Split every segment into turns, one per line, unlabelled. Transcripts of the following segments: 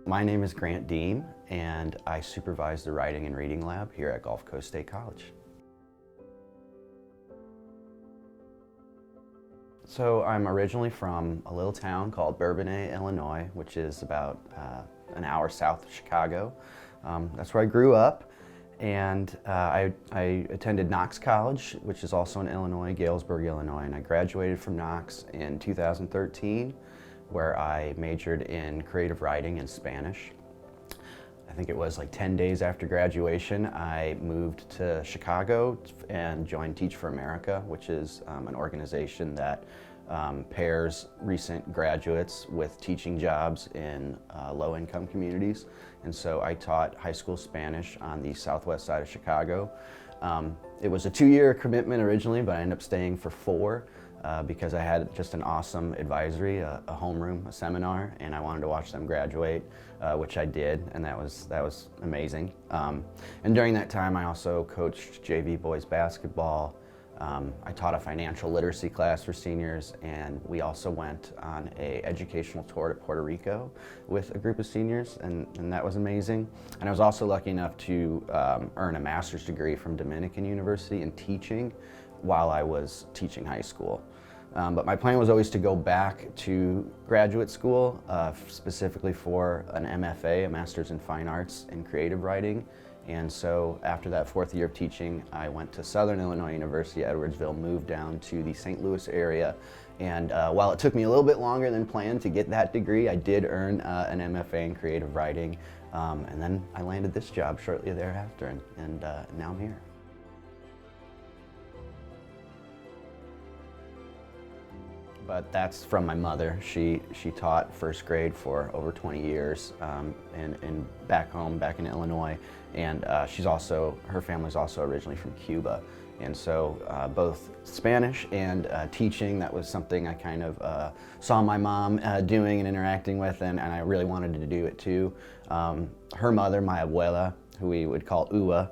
My name is Grant Deam, and I supervise the writing and reading lab here at Gulf Coast State College. So I'm originally from a little town called Bourbonnais, Illinois, which is about an hour south of Chicago. That's where I grew up, and I attended Knox College, which is also in Illinois, Galesburg, Illinois, and I graduated from Knox in 2013, where I majored in creative writing and Spanish. I think it was like 10 days after graduation, I moved to Chicago and joined Teach for America, which is an organization that pairs recent graduates with teaching jobs in low-income communities. And so I taught high school Spanish on the southwest side of Chicago. It was a 2-year commitment originally, but I ended up staying for 4. Because I had just an awesome advisory, a homeroom, a seminar, and I wanted to watch them graduate, which I did, and that was amazing. And during that time, I also coached JV boys basketball. I taught a financial literacy class for seniors, and we also went on an educational tour to Puerto Rico with a group of seniors, and that was amazing. And I was also lucky enough to earn a master's degree from Dominican University in teaching while I was teaching high school. But my plan was always to go back to graduate school, specifically for an MFA, a Master's in Fine Arts in Creative Writing. And so after that 4th year of teaching, I went to Southern Illinois University, Edwardsville, moved down to the St. Louis area. And while it took me a little bit longer than planned to get that degree, I did earn an MFA in Creative Writing. And then I landed this job shortly thereafter, and now I'm here. But that's from my mother. She taught first grade for over 20 years and back home, back in Illinois. And her family's also originally from Cuba. And so both Spanish and teaching, that was something I kind of saw my mom doing and interacting with, and I really wanted to do it too. Her mother, my abuela, who we would call Ua,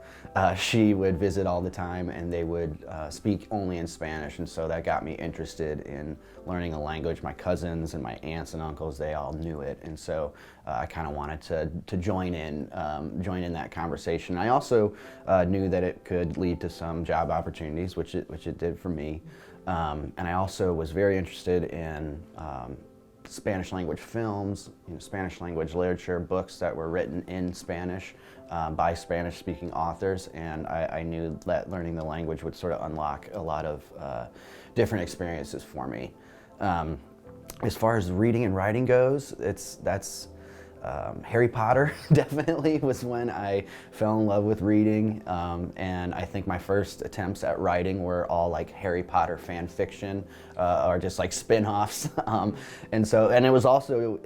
she would visit all the time, and they would speak only in Spanish, and so that got me interested in learning a language. My cousins and my aunts and uncles, they all knew it, and so I kind of wanted to join in that conversation. I also knew that it could lead to some job opportunities, which it did for me, and I also was very interested in Spanish language films, Spanish language literature, books that were written in Spanish by Spanish speaking authors, and I knew that learning the language would sort of unlock a lot of different experiences for me. As far as reading and writing goes, that's Harry Potter definitely was when I fell in love with reading, and I think my first attempts at writing were all like Harry Potter fan fiction or just like spin-offs, and it was also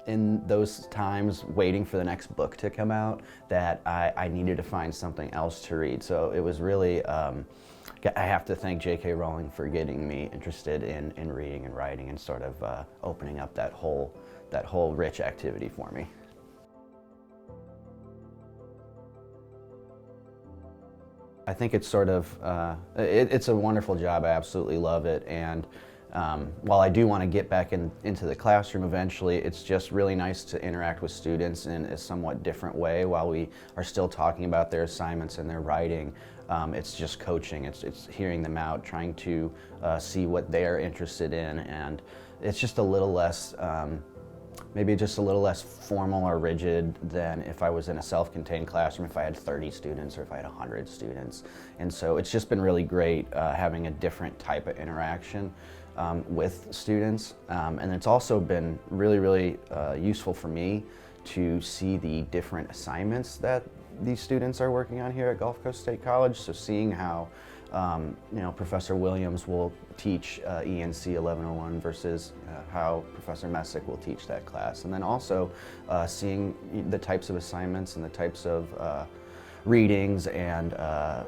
in those times waiting for the next book to come out that I needed to find something else to read. So it was really I have to thank J.K. Rowling for getting me interested in reading and writing and sort of opening up that whole rich activity for me. I think it's sort of, it's a wonderful job. I absolutely love it. And while I do want to get back into the classroom eventually, it's just really nice to interact with students in a somewhat different way while we are still talking about their assignments and their writing. It's just coaching, it's hearing them out, trying to see what they're interested in, and it's just a little less, maybe just a little less formal or rigid than if I was in a self-contained classroom, if I had 30 students or if I had 100 students. And so it's just been really great having a different type of interaction with students. And it's also been really, really useful for me to see the different assignments that these students are working on here at Gulf Coast State College. So seeing how Professor Williams will teach ENC 1101 versus how Professor Messick will teach that class. And then also seeing the types of assignments and the types of readings and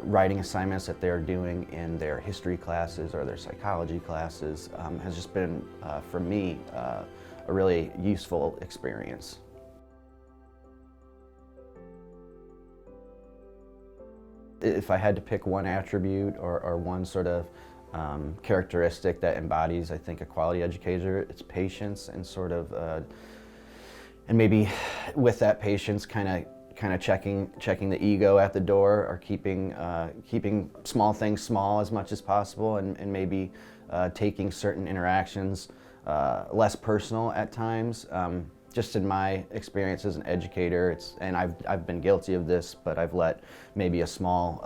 writing assignments that they're doing in their history classes or their psychology classes has just been, for me, a really useful experience. If I had to pick one attribute or one sort of characteristic that embodies, I think, a quality educator, it's patience and sort of and maybe with that patience, kind of checking the ego at the door, or keeping small things small as much as possible, and maybe taking certain interactions less personal at times. Just in my experience as an educator, and I've been guilty of this, but I've let maybe a small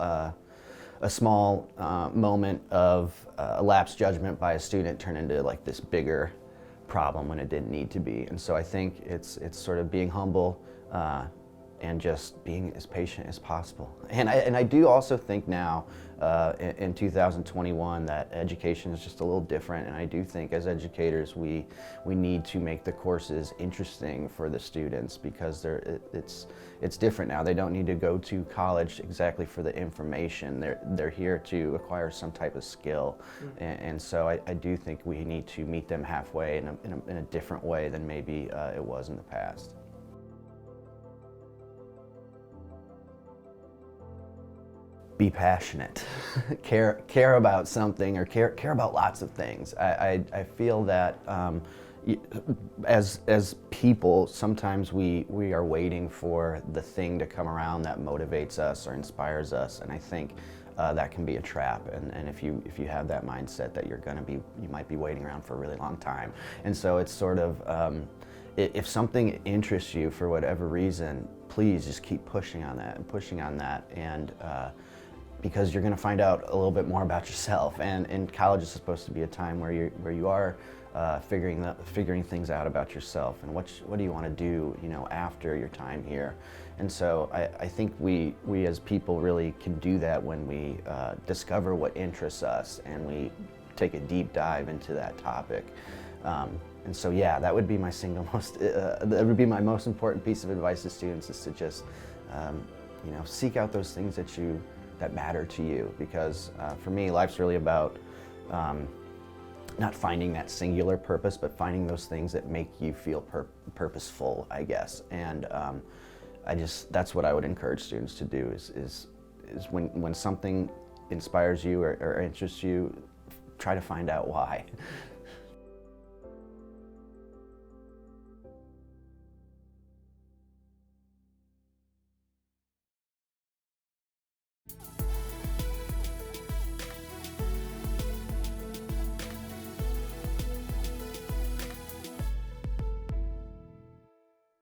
moment of lapsed judgment by a student turn into like this bigger problem when it didn't need to be. And so I think it's sort of being humble and just being as patient as possible. And I do also think now in 2021 that education is just a little different, and I do think as educators we need to make the courses interesting for the students, because it's different now. They don't need to go to college exactly for the information. They're here to acquire some type of skill. And so I do think we need to meet them halfway in a different way than maybe it was in the past. Be passionate, care about something, or care about lots of things. I feel that as people, sometimes we are waiting for the thing to come around that motivates us or inspires us, and I think that can be a trap. And if you have that mindset that you might be waiting around for a really long time. And so it's sort of if something interests you for whatever reason, please just keep pushing on that and pushing on that, and because you're going to find out a little bit more about yourself. And college is supposed to be a time where you are figuring things out about yourself, and what do you want to do, after your time here. And so I think we as people really can do that when we discover what interests us and we take a deep dive into that topic. And so yeah, that would be my that would be my most important piece of advice to students, is to just seek out those things that matter to you, because for me, life's really about not finding that singular purpose, but finding those things that make you feel purposeful, I guess. And that's what I would encourage students to do, is when something inspires you or interests you, try to find out why.